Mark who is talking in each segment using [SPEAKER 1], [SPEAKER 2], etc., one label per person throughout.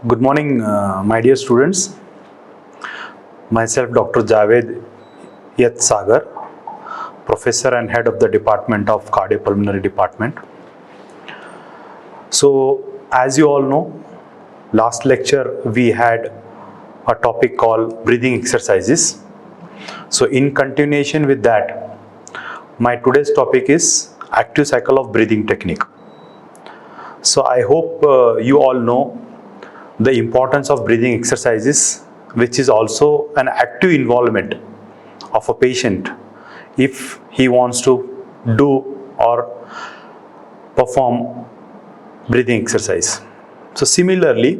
[SPEAKER 1] Good morning, my dear students. Myself, Dr. Javed H. Sagar, Professor and Head of the Department of Cardiopulmonary Department. So, as you all know, last lecture we had a topic called breathing exercises. So, in continuation with that, my today's topic is active cycle of breathing technique. So, I hope you all know the importance of breathing exercises, which is also an active involvement of a patient if he wants to do or perform breathing exercise. So similarly,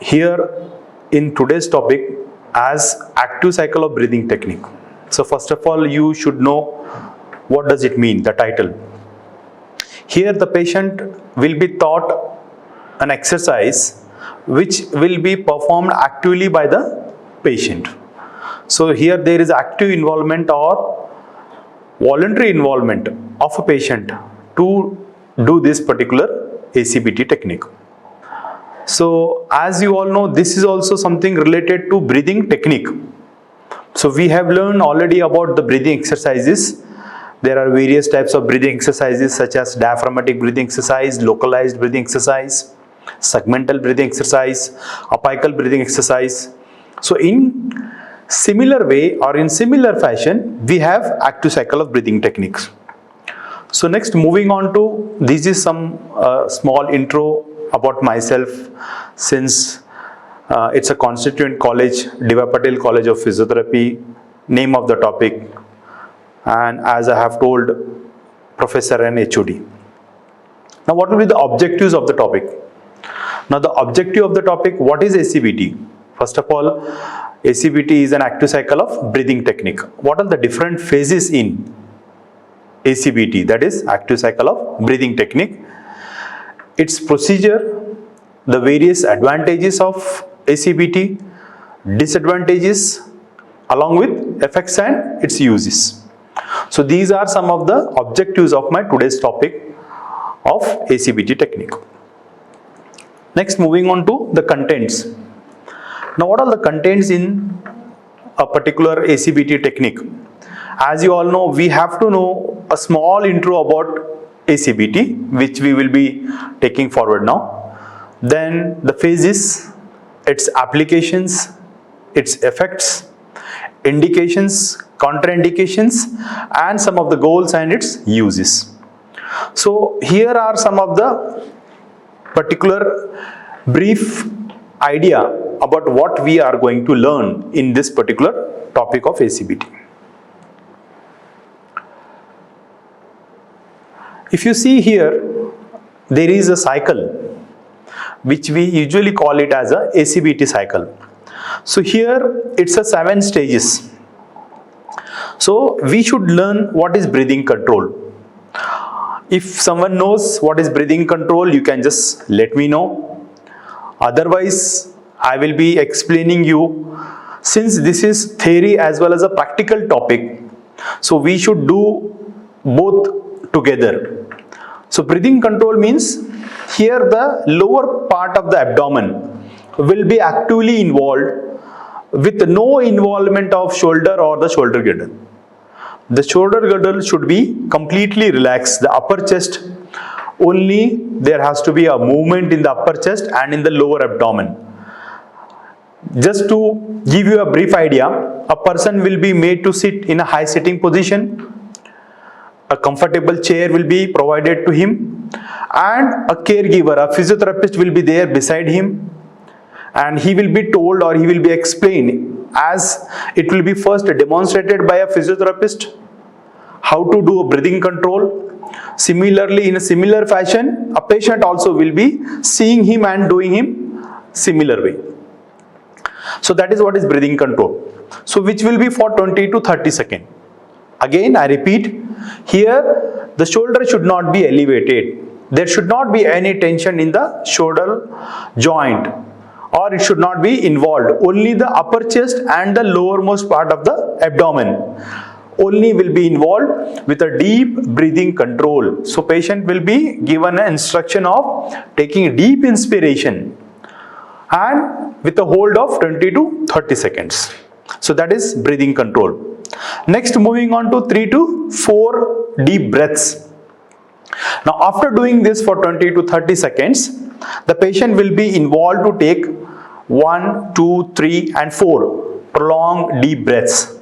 [SPEAKER 1] here in today's topic as active cycle of breathing technique. So first of all, you should know what does it mean, the title. Here the patient will be taught an exercise which will be performed actively by the patient. So here there is active involvement or voluntary involvement of a patient to do this particular ACBT technique. So as you all know, this is also something related to breathing technique. So we have learned already about the breathing exercises. There are various types of breathing exercises such as diaphragmatic breathing exercise, localized breathing exercise, segmental breathing exercise, apical breathing exercise. So in similar way or in similar fashion, we have active cycle of breathing techniques. So next, moving on to, this is some small intro about myself, since it's a constituent college, Diva Patel College of Physiotherapy, name of the topic, and as I have told, Professor and HOD. Now what will be the objectives of the topic? Now the objective of the topic, what is ACBT? First of all, ACBT is an active cycle of breathing technique. What are the different phases in ACBT, that is active cycle of breathing technique? Its procedure, the various advantages of ACBT, disadvantages, along with effects and its uses. So these are some of the objectives of my today's topic of ACBT technique. Next, moving on to the contents. Now what are the contents in a particular ACBT technique? As you all know, we have to know a small intro about ACBT, which we will be taking forward now. Then the phases, its applications, its effects, indications, contraindications, and some of the goals and its uses. So here are some of the particular brief idea about what we are going to learn in this particular topic of ACBT. If you see here, there is a cycle which we usually call it as a ACBT cycle. So here it's a 7 stages. So we should learn what is breathing control. If someone knows what is breathing control, you can just let me know. Otherwise, I will be explaining you, since this is theory as well as a practical topic, so we should do both together. So breathing control means here the lower part of the abdomen will be actively involved with no involvement of shoulder or the shoulder girdle. The shoulder girdle should be completely relaxed. The upper chest, only there has to be a movement in the upper chest and in the lower abdomen. Just to give you a brief idea, a person will be made to sit in a high sitting position. A comfortable chair will be provided to him, and a caregiver, a physiotherapist will be there beside him, and he will be told or he will be explained, as it will be first demonstrated by a physiotherapist how to do a breathing control. Similarly, in a similar fashion, a patient also will be seeing him and doing him similar way. So that is what is breathing control. So which will be for 20 to 30 seconds. Again, I repeat, here the shoulder should not be elevated. There should not be any tension in the shoulder joint, or it should not be involved. Only the upper chest and the lowermost part of the abdomen only will be involved with a deep breathing control. So patient will be given an instruction of taking deep inspiration and with a hold of 20 to 30 seconds. So that is breathing control. Next, moving on to 3 to 4 deep breaths. Now after doing this for 20 to 30 seconds, the patient will be involved to take 1, 2, 3 and 4 prolonged deep breaths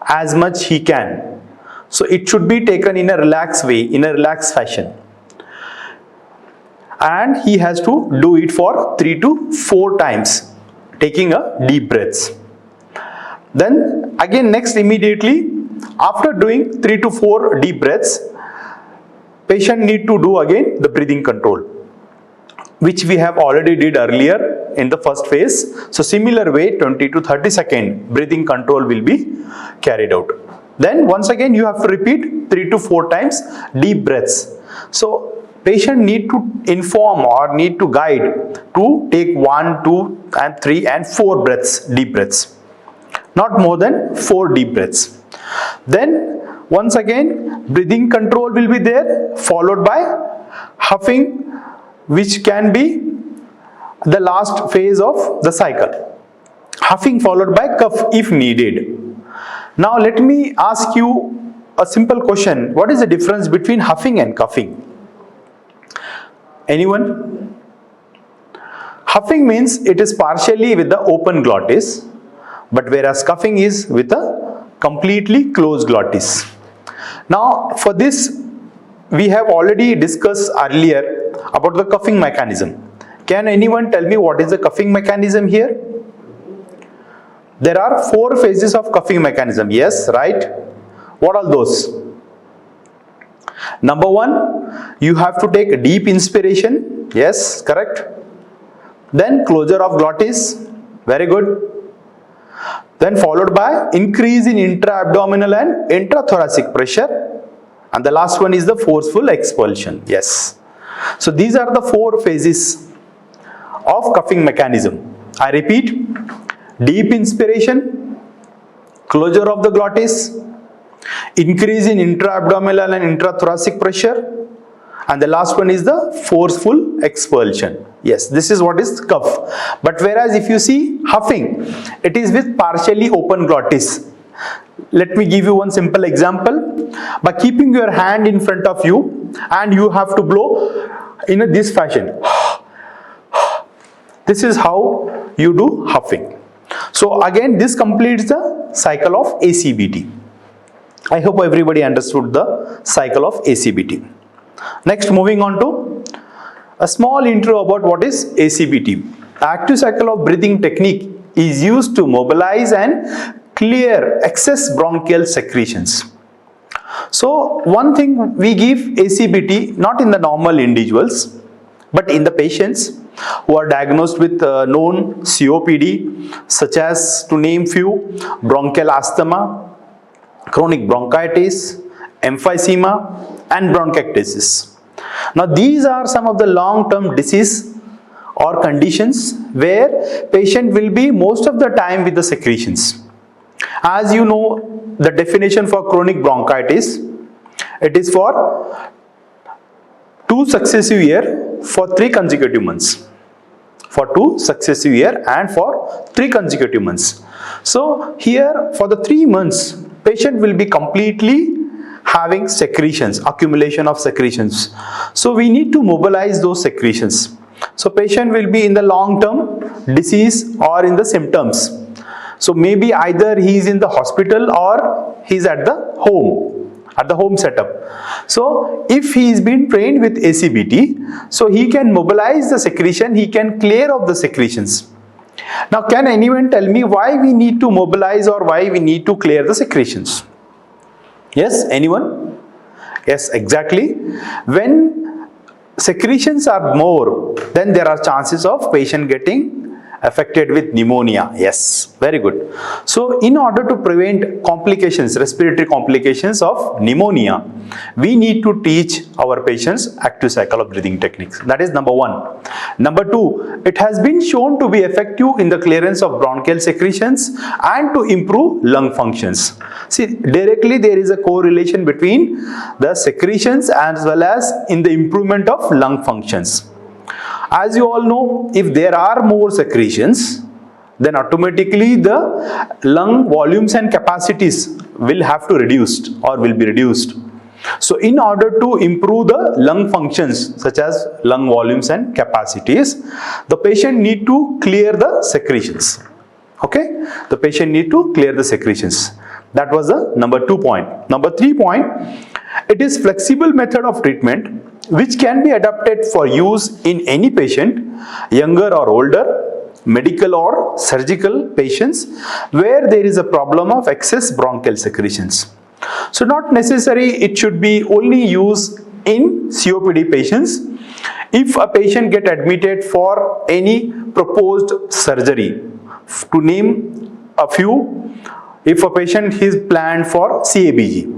[SPEAKER 1] as much he can. So it should be taken in a relaxed way, in a relaxed fashion. And he has to do it for 3 to 4 times, taking a deep breaths. Then again next immediately after doing 3 to 4 deep breaths, patient need to do again the breathing control, which we have already did earlier in the first phase. So similar way 20 to 30 second breathing control will be carried out. Then once again you have to repeat 3 to 4 times deep breaths. So patient need to inform or need to guide to take 1, 2 and 3 and 4 breaths, deep breaths. Not more than 4 deep breaths. Then once again breathing control will be there, followed by huffing, which can be the last phase of the cycle. Huffing followed by cough if needed. Now let me ask you a simple question. What is the difference between huffing and coughing? Anyone? Huffing means it is partially with the open glottis, but whereas coughing is with a completely closed glottis. Now for this we have already discussed earlier about the coughing mechanism. Can anyone tell me what is the coughing mechanism here? There are 4 phases of coughing mechanism. Yes, right? What are those? Number 1, you have to take a deep inspiration. Yes, correct. Then closure of glottis. Very good. Then followed by increase in intra-abdominal and intrathoracic pressure. And the last one is the forceful expulsion. Yes. So these are the 4 phases of coughing mechanism. I repeat, deep inspiration, closure of the glottis, increase in intra-abdominal and intrathoracic pressure, and the last one is the forceful expulsion. Yes, this is what is cough. But whereas if you see huffing, it is with partially open glottis. Let me give you one simple example. By keeping your hand in front of you and you have to blow in this fashion. This is how you do huffing. So again this completes the cycle of ACBT. I hope everybody understood the cycle of ACBT. Next, moving on to a small intro about what is ACBT. Active cycle of breathing technique is used to mobilize and clear excess bronchial secretions. So one thing, we give ACBT not in the normal individuals but in the patients who are diagnosed with known COPD, such as, to name few, bronchial asthma, chronic bronchitis, emphysema and bronchiectasis. Now these are some of the long-term disease or conditions where patient will be most of the time with the secretions. As you know, the definition for chronic bronchitis, it is for 2 successive years for 3 consecutive months. For 2 successive years and for 3 consecutive months. So here for the 3 months, patient will be completely having secretions, accumulation of secretions. So we need to mobilize those secretions. So patient will be in the long-term disease or in the symptoms. So maybe either he is in the hospital or he is at the home setup. So if he is being trained with ACBT, so he can mobilize the secretion, he can clear of the secretions. Now can anyone tell me why we need to mobilize or why we need to clear the secretions? Yes, anyone? Yes, exactly. When secretions are more, then there are chances of patient getting affected with pneumonia. Yes, very good. So in order to prevent complications, respiratory complications of pneumonia, we need to teach our patients active cycle of breathing techniques. That is number 1. Number 2, it has been shown to be effective in the clearance of bronchial secretions and to improve lung functions. See, directly there is a correlation between the secretions as well as in the improvement of lung functions. As you all know, if there are more secretions, then automatically the lung volumes and capacities will have to reduced or will be reduced. So in order to improve the lung functions such as lung volumes and capacities, the patient need to clear the secretions. Okay, the patient need to clear the secretions. That was the number 2 point. Number 3 point, it is flexible method of treatment which can be adapted for use in any patient, younger or older, medical or surgical patients, where there is a problem of excess bronchial secretions. So not necessary it should be only used in COPD patients. If a patient get admitted for any proposed surgery, to name a few, if a patient is planned for CABG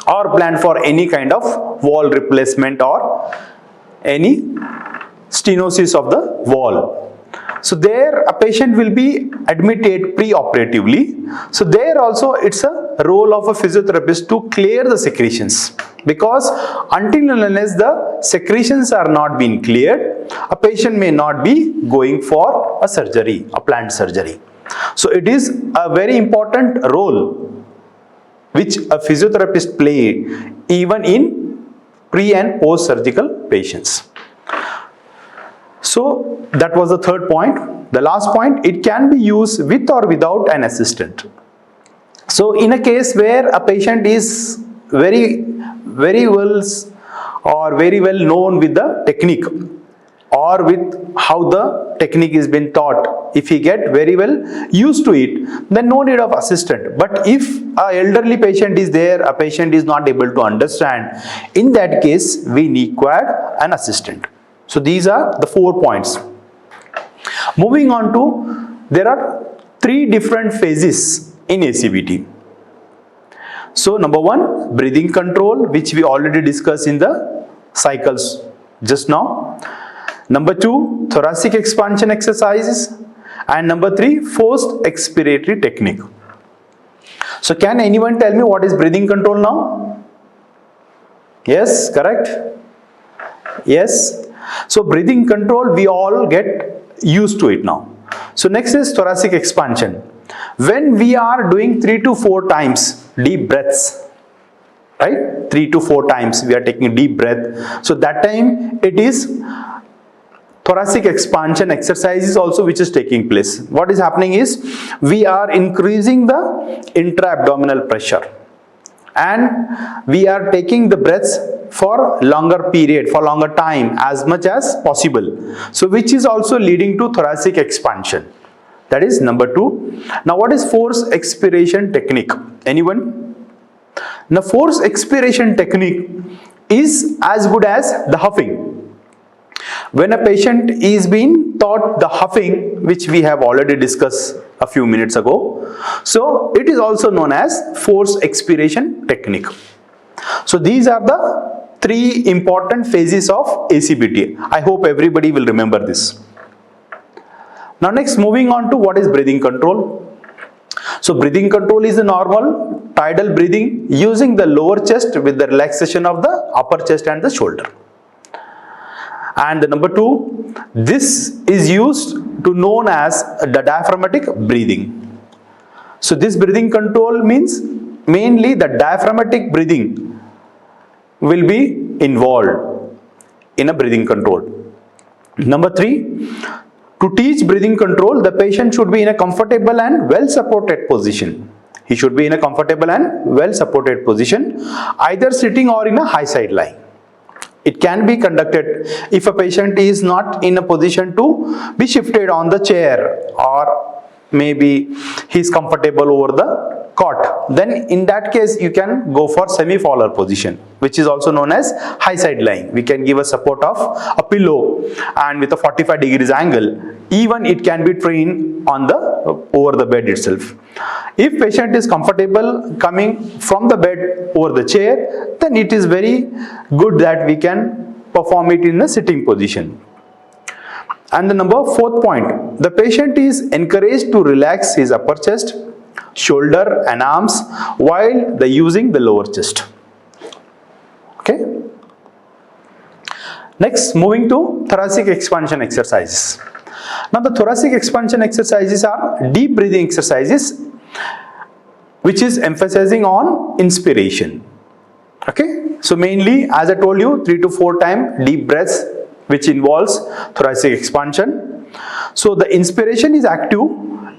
[SPEAKER 1] or planned for any kind of wall replacement or any stenosis of the wall, so there a patient will be admitted pre-operatively. So there also it's a role of a physiotherapist to clear the secretions, because until and unless the secretions are not being cleared, a patient may not be going for a surgery, a planned surgery. So it is a very important role which a physiotherapist play even in pre and post surgical patients. So that was the third point. The last point, it can be used with or without an assistant. So in a case where a patient is very well known with the technique or with how the technique is been taught, if he get very well used to it, then no need of assistant. But if a elderly patient is there, a patient is not able to understand, in that case we require an assistant. So these are the 4 points. Moving on to, there are 3 different phases in ACBT. So number 1, breathing control, which we already discussed in the cycles just now. Number 2, thoracic expansion exercises. And number 3, forced expiratory technique. So can anyone tell me what is breathing control now? Yes, correct? Yes. So breathing control, we all get used to it now. So next is thoracic expansion. When we are doing 3 to 4 times deep breaths, right? 3 to 4 times we are taking a deep breath. So that time it is thoracic expansion exercises also which is taking place. What is happening is we are increasing the intra-abdominal pressure and we are taking the breaths for longer period, for longer time as much as possible. So which is also leading to thoracic expansion. That is number 2. Now what is forced expiration technique? Anyone? Now forced expiration technique is as good as the huffing. When a patient is being taught the huffing, which we have already discussed a few minutes ago, so it is also known as forced expiration technique. So these are the 3 important phases of ACBT. I hope everybody will remember this. Now next, moving on to what is breathing control. So breathing control is a normal tidal breathing using the lower chest with the relaxation of the upper chest and the shoulder. And the number 2, this is used to known as the diaphragmatic breathing. So this breathing control means mainly the diaphragmatic breathing will be involved in a breathing control. Number 3, to teach breathing control, the patient should be in a comfortable and well supported position. He should be in a comfortable and well supported position, either sitting or in a high side lying. It can be conducted if a patient is not in a position to be shifted on the chair, or maybe he is comfortable over the cot. Then in that case you can go for semi-fowler position, which is also known as high side lying. We can give a support of a pillow and with a 45 degrees angle. Even it can be trained on the over the bed itself. If patient is comfortable coming from the bed over the chair, then it is very good that we can perform it in a sitting position. And the number 4th point, the patient is encouraged to relax his upper chest, shoulder and arms while using the lower chest. Okay. Next, moving to thoracic expansion exercises. Now the thoracic expansion exercises are deep breathing exercises which is emphasizing on inspiration. Okay, so mainly, as I told you, 3 to 4 times deep breaths which involves thoracic expansion. So the inspiration is active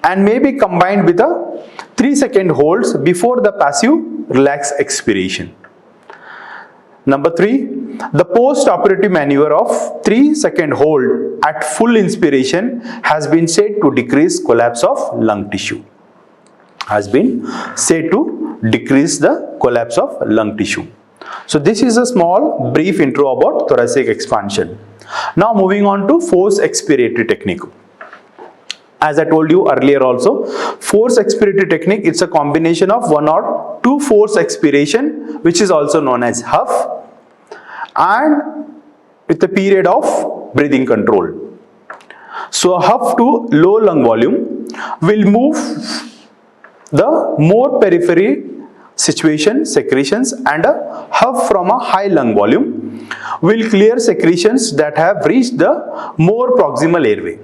[SPEAKER 1] and may be combined with a 3-second holds before the passive relaxed expiration. Number 3, the post-operative maneuver of 3-second hold at full inspiration has been said to decrease collapse of lung tissue. Has been said to decrease the collapse of lung tissue. So this is a small brief intro about thoracic expansion. Now moving on to forced expiratory technique. As I told you earlier also, forced expiratory technique, it's a combination of 1 or 2 forced expiration, which is also known as huff, and with a period of breathing control. So a huff to low lung volume will move the more periphery situation secretions, and a huff from a high lung volume will clear secretions that have reached the more proximal airway.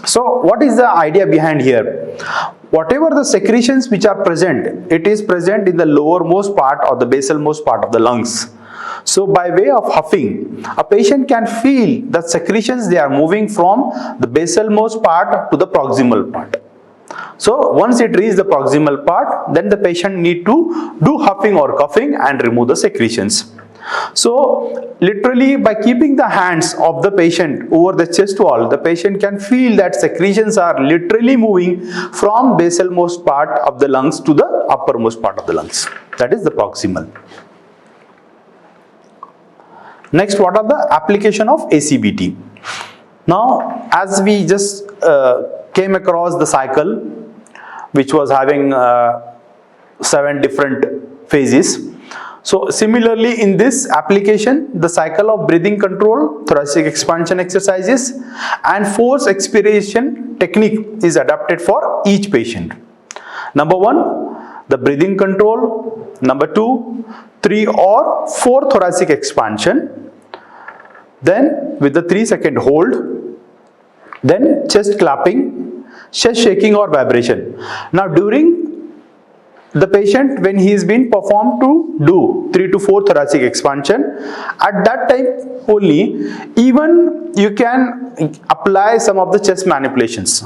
[SPEAKER 1] So what is the idea behind here? Whatever the secretions which are present, it is present in the lowermost part or the basalmost part of the lungs. So by way of huffing, a patient can feel the secretions, they are moving from the basalmost part to the proximal part. So once it reaches the proximal part, then the patient need to do huffing or coughing and remove the secretions. So literally by keeping the hands of the patient over the chest wall, the patient can feel that secretions are literally moving from basalmost part of the lungs to the uppermost part of the lungs. That is the proximal. Next, what are the application of ACBT? Now, as we just came across the cycle, which was having 7 different phases. So similarly, in this application, the cycle of breathing control, thoracic expansion exercises, and forced expiration technique is adapted for each patient. Number 1, the breathing control. Number 2, 3 or 4 thoracic expansion. Then with the 3-second hold. Then chest clapping, chest shaking or vibration. Now during the patient, when he is being performed to do 3 to 4 thoracic expansion, at that time only, even you can apply some of the chest manipulations.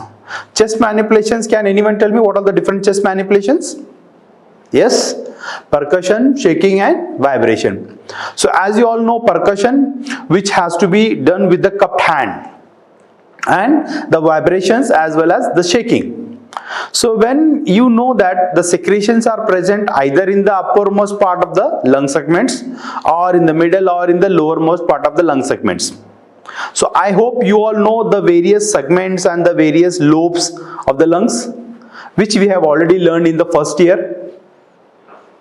[SPEAKER 1] Chest manipulations, can anyone tell me what are the different chest manipulations? Yes, percussion, shaking and vibration. So as you all know, percussion, which has to be done with the cupped hand, and the vibrations as well as the shaking. So when you know that the secretions are present either in the uppermost part of the lung segments or in the middle or in the lowermost part of the lung segments. So I hope you all know the various segments and the various lobes of the lungs, which we have already learned in the first year.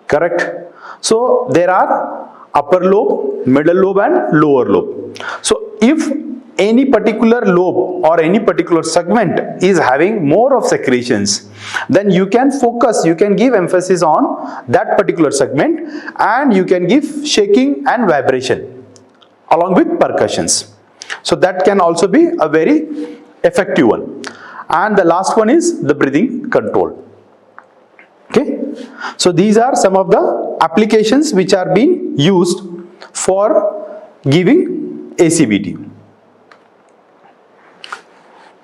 [SPEAKER 1] Correct? So there are upper lobe, middle lobe and lower lobe. So if any particular lobe or any particular segment is having more of secretions, then you can focus, you can give emphasis on that particular segment, and you can give shaking and vibration along with percussions. So that can also be a very effective one. And the last one is the breathing control. Okay, so these are some of the applications which are being used for giving ACBT.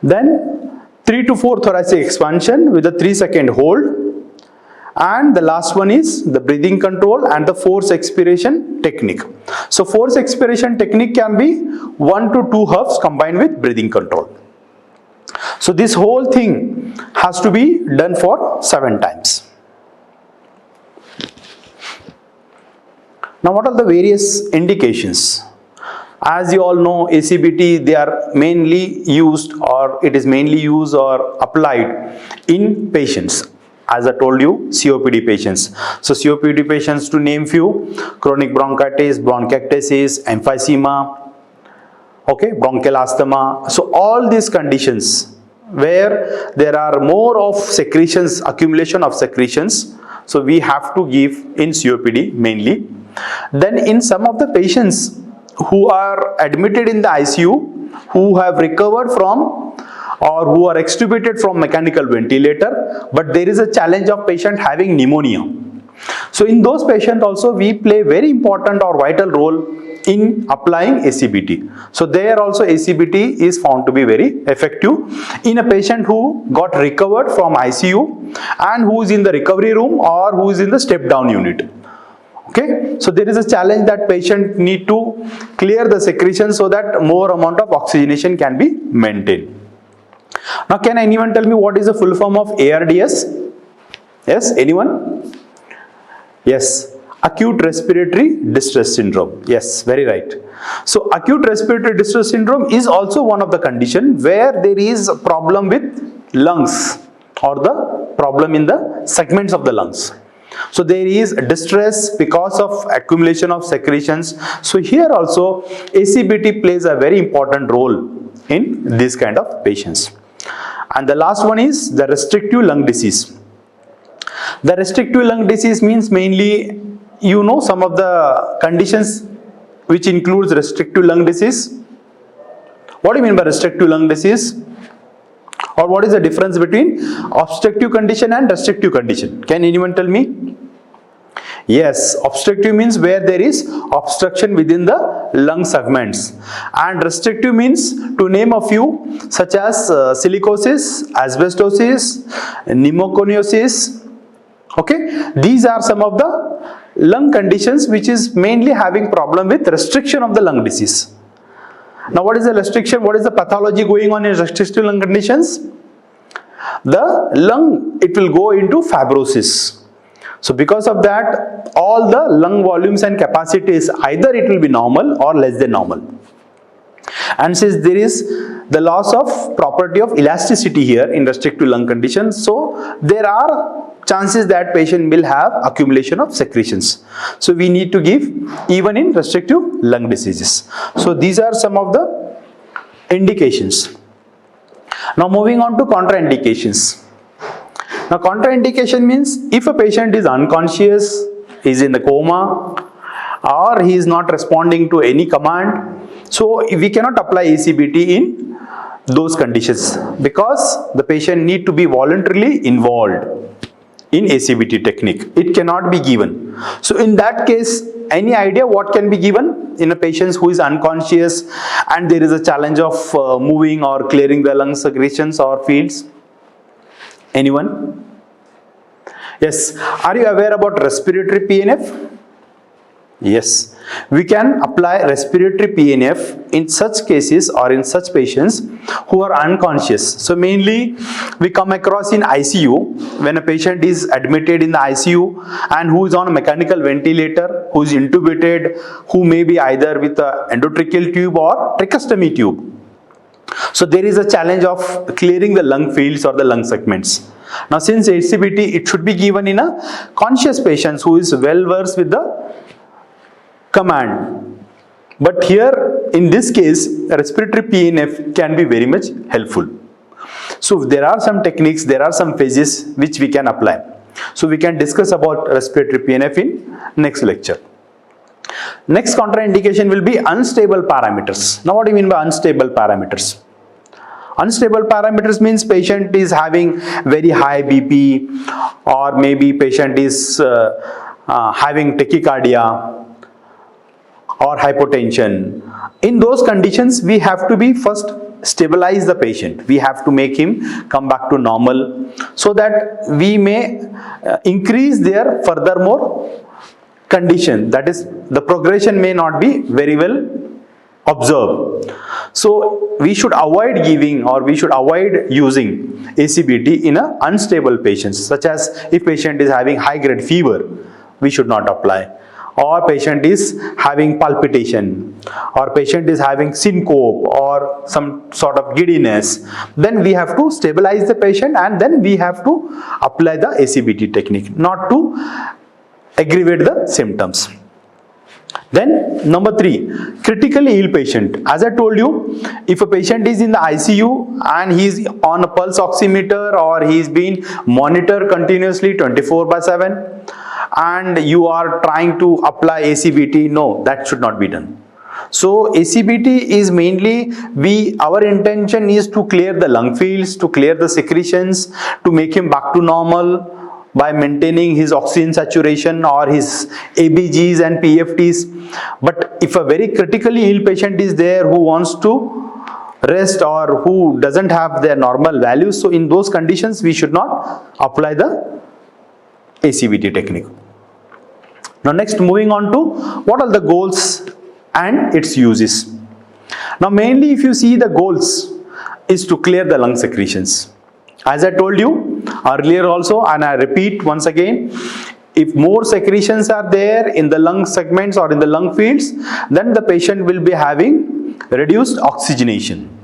[SPEAKER 1] Then 3 to 4 thoracic expansion with a 3-second hold, and the last one is the breathing control and the forced expiration technique. So forced expiration technique can be 1 to 2 huffs combined with breathing control. So this whole thing has to be done for 7 times. Now what are the various indications? As you all know, ACBT, they are mainly used, or it is mainly used or applied in patients. As I told you, COPD patients. So COPD patients, to name few: chronic bronchitis, bronchiectasis, emphysema, okay, bronchial asthma. So all these conditions where there are more of secretions, accumulation of secretions, so we have to give in COPD mainly. Then in some of the patients
[SPEAKER 2] who are admitted in the ICU, who have recovered from or who are extubated from mechanical ventilator, but there is a challenge of patient having pneumonia. So in those patients also we play very important or vital role in applying ACBT. So there also ACBT is found to be very effective in a patient who got recovered from ICU and who is in the recovery room or who is in the step down unit. Okay, so there is a challenge that patient need to clear the secretion so that more amount of oxygenation can be maintained. Now can anyone tell me what is the full form of ARDS? Yes, anyone? Yes, acute respiratory distress syndrome. Yes, very right. So acute respiratory distress syndrome is also one of the condition where there is a problem with lungs or the problem in the segments of the lungs. So there is distress because of accumulation of secretions. So here also ACBT plays a very important role in this kind of patients. And the last one is the restrictive lung disease. The restrictive lung disease means mainly, you know, some of the conditions which includes restrictive lung disease. What do you mean by restrictive lung disease? Or what is the difference between obstructive condition and restrictive condition? Can anyone tell me? Yes, obstructive means where there is obstruction within the lung segments, and restrictive means, to name a few, such as silicosis, asbestosis, pneumoconiosis. Okay, these are some of the lung conditions which is mainly having problem with restriction of the lung disease. Now what is the restriction? What is the pathology going on in restrictive lung conditions? The lung, it will go into fibrosis. So because of that, all the lung volumes and capacities, either it will be normal or less than normal. And since there is the loss of property of elasticity here in restrictive lung conditions, so there are chances that patient will have accumulation of secretions. So we need to give even in restrictive lung diseases. So these are some of the indications. Now moving on to contraindications. Now contraindication means if a patient is unconscious, is in the coma, or he is not responding to any command, so we cannot apply ACBT in those conditions because the patient need to be voluntarily involved in ACBT technique. It cannot be given. So in that case, any idea what can be given in a patient who is unconscious and there is a challenge of moving or clearing the lung secretions or fields? Anyone? Yes. Are you aware about respiratory PNF? Yes. We can apply respiratory PNF in such cases or in such patients who are unconscious. So mainly we come across in ICU when a patient is admitted in the ICU and who is on a mechanical ventilator, who is intubated, who may be either with a endotracheal tube or tracheostomy tube. So there is a challenge of clearing the lung fields or the lung segments. Now since ACBT, it should be given in a conscious patient who is well versed with the command. But here in this case, respiratory PNF can be very much helpful. So there are some techniques, there are some phases which we can apply. So we can discuss about respiratory PNF in next lecture. Next contraindication will be unstable parameters. Now what do you mean by unstable parameters? Unstable parameters means patient is having very high BP, or maybe patient is having tachycardia or hypotension. In those conditions, we have to be first stabilize the patient. We have to make him come back to normal so that we may increase their furthermore condition. That is, the progression may not be very well observed. So we should avoid giving or we should avoid using ACBT in a unstable patients, such as if patient is having high grade fever, we should not apply. Or patient is having palpitation, or patient is having syncope or some sort of giddiness, then we have to stabilize the patient and then we have to apply the ACBT technique, not to aggravate the symptoms. Then number 3, critically ill patient. As I told you, if a patient is in the ICU and he is on a pulse oximeter or he is being monitored continuously 24/7, and you are trying to apply ACBT, no, that should not be done. So ACBT is mainly, our intention is to clear the lung fields, to clear the secretions, to make him back to normal by maintaining his oxygen saturation or his ABGs and PFTs. But if a very critically ill patient is there who wants to rest or who doesn't have their normal values, so in those conditions we should not apply the ACBT technique. Now next, moving on to what are the goals and its uses. Now mainly, if you see, the goals is to clear the lung secretions. As I told you earlier also, and I repeat once again, if more secretions are there in the lung segments or in the lung fields, then the patient will be having reduced oxygenation.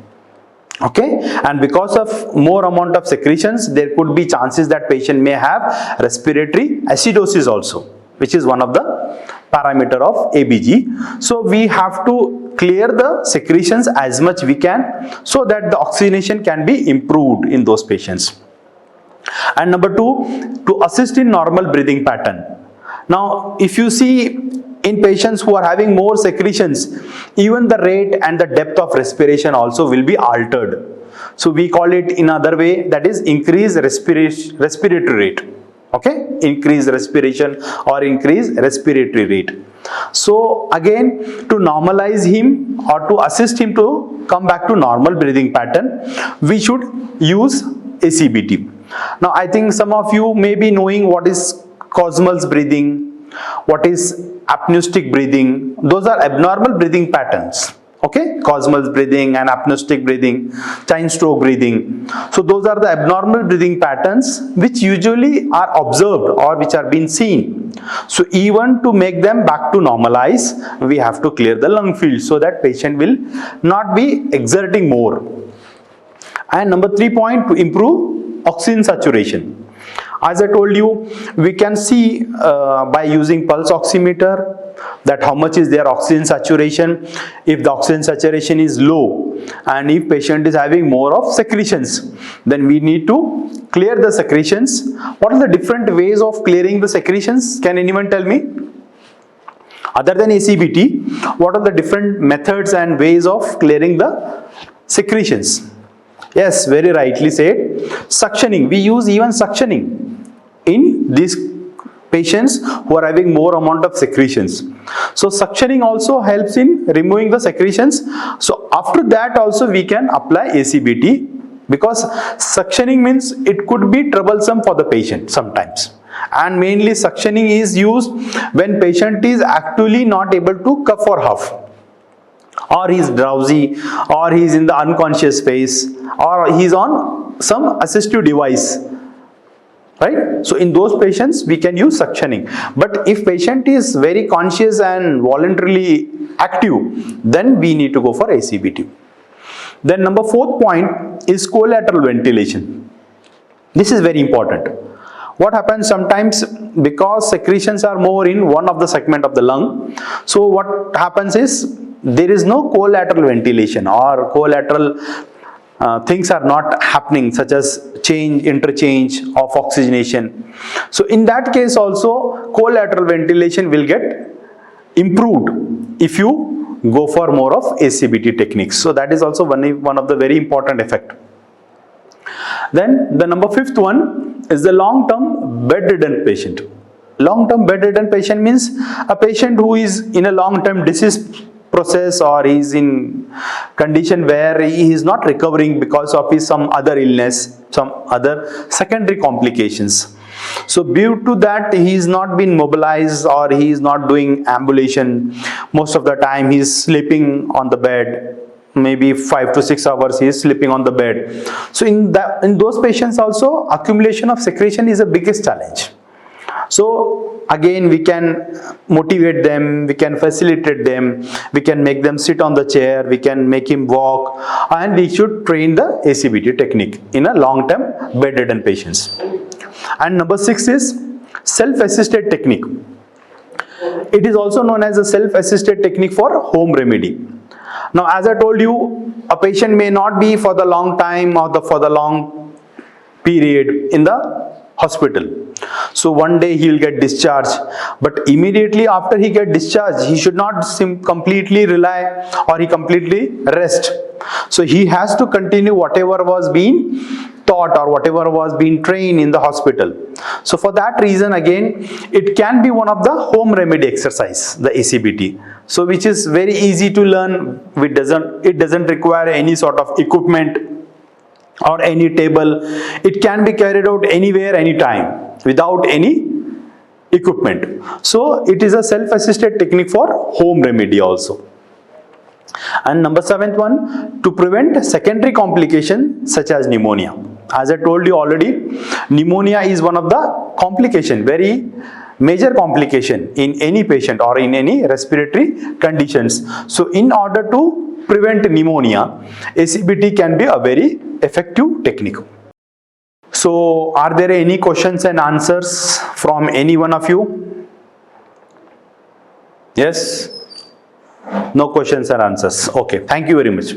[SPEAKER 2] Okay, and because of more amount of secretions, there could be chances that patient may have respiratory acidosis also, which is one of the parameter of ABG. So we have to clear the secretions as much we can, so that the oxygenation can be improved in those patients. And number two, to assist in normal breathing pattern. Now if you see, in patients who are having more secretions, even the rate and the depth of respiration also will be altered. So we call it in other way, that is increased respiratory rate. Okay, increased respiration or increased respiratory rate. So again, to normalize him or to assist him to come back to normal breathing pattern, we should use ACBT. Now I think some of you may be knowing what is Cosmos breathing, what is apneustic breathing. Those are abnormal breathing patterns. Okay, Cosmos breathing and apneustic breathing, chain stroke breathing. So those are the abnormal breathing patterns which usually are observed or which are being seen. So even to make them back to normalize, we have to clear the lung field so that patient will not be exerting more. And number 3 point, to improve oxygen saturation. As I told you, we can see by using pulse oximeter that how much is their oxygen saturation. If the oxygen saturation is low and if patient is having more of secretions, then we need to clear the secretions. What are the different ways of clearing the secretions? Can anyone tell me? Other than ACBT, what are the different methods and ways of clearing the secretions? Yes, very rightly said. Suctioning. We use even suctioning in these patients who are having more amount of secretions. So suctioning also helps in removing the secretions. So after that also we can apply ACBT, because suctioning means it could be troublesome for the patient sometimes. And mainly suctioning is used when patient is actually not able to cough or huff, or he's drowsy, or he's in the unconscious phase, or he's on some assistive device, right? So in those patients we can use suctioning. But if patient is very conscious and voluntarily active, then we need to go for ACBT. Then number 4th point is collateral ventilation. This is very important. What happens sometimes, because secretions are more in one of the segment of the lung, so what happens is there is no collateral ventilation, or collateral things are not happening, such as interchange of oxygenation. So in that case also collateral ventilation will get improved if you go for more of ACBT techniques. So that is also one of the very important effect. Then the number 5th one is the long-term bedridden patient. Long-term bedridden patient means a patient who is in a long-term disease process, or he is in condition where he is not recovering because of his some other illness, some other secondary complications. So due to that he is not been mobilized, or he is not doing ambulation. Most of the time he is sleeping on the bed, maybe 5 to 6 hours he is sleeping on the bed. So in those patients also accumulation of secretion is the biggest challenge. So again we can motivate them, we can facilitate them, we can make them sit on the chair, we can make him walk, and we should train the ACBT technique in a long-term bedridden patients. And number 6 is self-assisted technique. It is also known as a self-assisted technique for home remedy. Now as I told you, a patient may not be for the long time or for the long period in the hospital. So one day he will get discharged, but immediately after he get discharged, he should not completely rely or he completely rest. So he has to continue whatever was being taught or whatever was being trained in the hospital. So for that reason, again, it can be one of the home remedy exercise, the ACBT. So which is very easy to learn. It doesn't require any sort of equipment or any table. It can be carried out anywhere, anytime without any equipment. So it is a self-assisted technique for home remedy also. And number 7th one, to prevent secondary complications such as pneumonia. As I told you already, pneumonia is one of the complication, very major complication in any patient or in any respiratory conditions. So in order to prevent pneumonia, ACBT can be a very effective technique. So are there any questions and answers from any one of you? Yes? No questions and answers. Okay, thank you very much.